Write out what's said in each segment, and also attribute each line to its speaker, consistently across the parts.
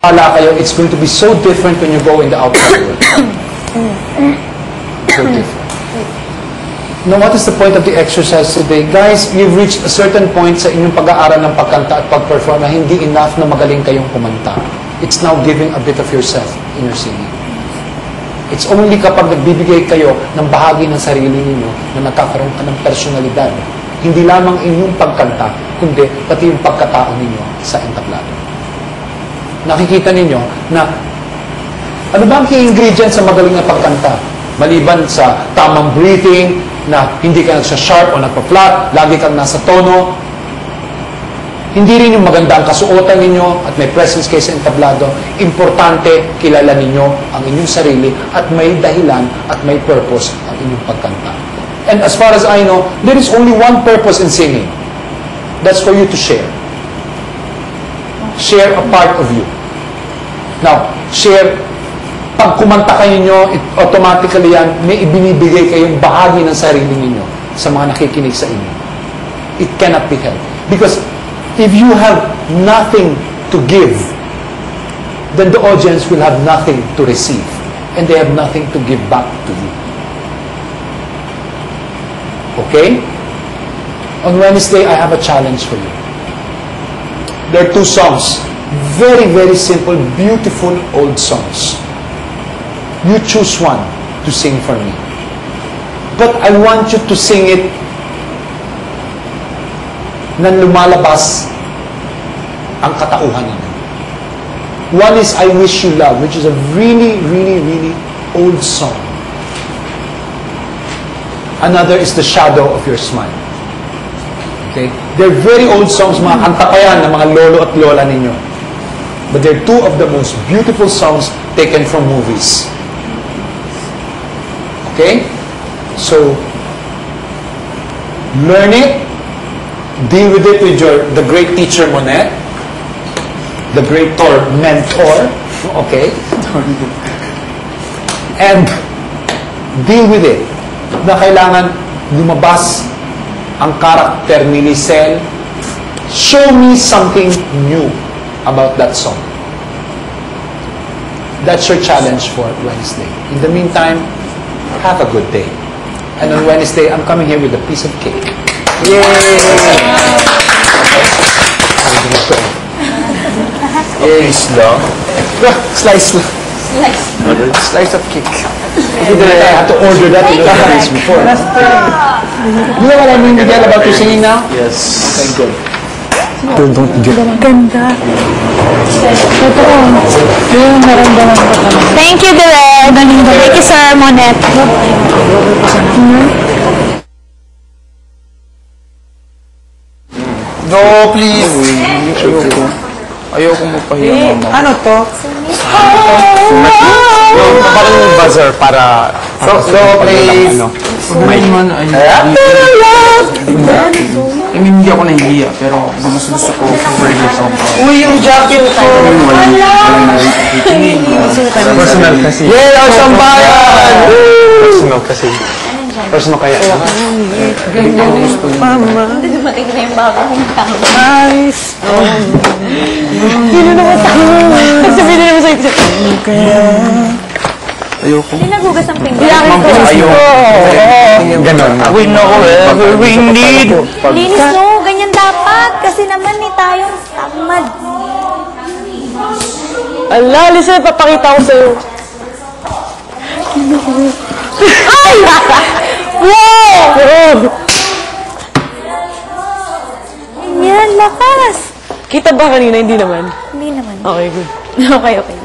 Speaker 1: Wala kayo, it's going to be so different when you go in the outside world. So different. Now, what is the point of the exercise today? Guys, you've reached a certain point sa inyong pag-aaral ng pagkanta at pag-perform na hindi enough na magaling kayong kumanta. It's now giving a bit of yourself in your singing. It's only kapag nagbibigay kayo ng bahagi ng sarili ninyo na nagkakaroon ka ng personalidad. Hindi lamang inyong pagkanta, kundi pati yung pagkatao ninyo sa entablado. Nakikita ninyo na ano ba ang key ingredient sa magaling na pagkanta? Maliban sa tamang breathing, na hindi ka nagsha-sharp o nagpa-flat, lagi kang nasa tono. Hindi rin yung maganda ang kasuotan ninyo at may presence kayo sa entablado. Importante, kilala ninyo ang inyong sarili at may dahilan at may purpose ang inyong pagkanta. And as far as I know, there is only one purpose in singing. That's for you to share. Share a part of you. Now, share. Pag kumanta kayo nyo, automatically yan, may ibinibigay kayong bahagi ng sarili ninyo sa mga nakikinig sa inyo. It cannot be helped. Because if you have nothing to give, then the audience will have nothing to receive. And they have nothing to give back to you. Okay? On Wednesday, I have a challenge for you. There are two songs. Very, very simple, beautiful old songs. You choose one to sing for me. But I want you to sing it nang lumalabas ang katauhan ninyo. One is I Wish You Love, which is a really, really, really old song. Another is The Shadow of Your Smile. Okay? They're very old songs, mga kanta pa yan ng mga lolo at lola ninyo. But they're two of the most beautiful songs taken from movies. Okay? So, learn it, deal with it with the great teacher Monet, the great mentor, okay? And deal with it na kailangan lumabas ang karakter ni Lisel. Show me something new about that song. That's your challenge for Wednesday. In the meantime, have a good day. And on Wednesday, I'm coming here with a piece of cake. Yay!
Speaker 2: Slice lang.
Speaker 1: Slice lang. Slice of cake. I had to order that in the place before. You know what I mean, Miguel, about you singing now?
Speaker 2: Yes.
Speaker 1: Okay, good.
Speaker 3: Ganda. Totoo. Yung naramdaman ko kami. Thank you, Direk. Thank you, Sir Monet.
Speaker 2: No, please. Ayoko magpahiya, mama.
Speaker 4: Ano to?
Speaker 2: Parang buzzer para... So, please.
Speaker 4: May man ay hindi ako nahihiya, pero mas gusto ko uy, yung jacket ko!
Speaker 2: Personal kasi.
Speaker 1: Yeah, ang sambayan!
Speaker 2: Personal kasi. Personal kaya.
Speaker 4: Mama.
Speaker 3: Dumating na yung bago kong tao.
Speaker 4: Nice.
Speaker 3: Sino naman tao? Sabihin na naman sa'yo.
Speaker 2: Ayoko.
Speaker 3: Hindi nagugas ang pinggan.
Speaker 2: Ayoko. Ganon.
Speaker 4: We know whatever we need.
Speaker 3: Linis no, ganyan dapat. Kasi naman ni tayong tamad.
Speaker 4: Ala, Lisa, papakita ko sa'yo.
Speaker 3: Ay! Wow! Ganyan, lakas.
Speaker 4: Kita ba kanina? Hindi naman.
Speaker 3: Hindi naman.
Speaker 4: Okay, good.
Speaker 3: Okay.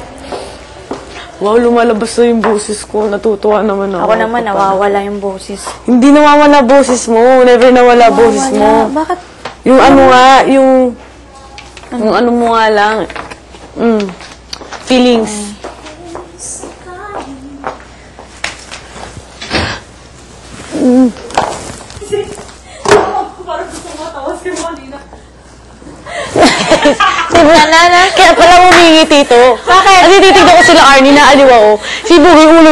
Speaker 4: Wow, lumalabas na yung boses ko. Natutuwa naman ako.
Speaker 3: Ako naman, nawawala yung boses.
Speaker 4: Hindi nawawala boses mo. Never nawala boses mo.
Speaker 3: Bakit?
Speaker 4: Yung ano nga, yung ano mo nga lang. Feelings. Kaya pala umingiti ito. Bakit? Kasi titignan ko sila Arnie na aliwa ko. Si Bugay ulo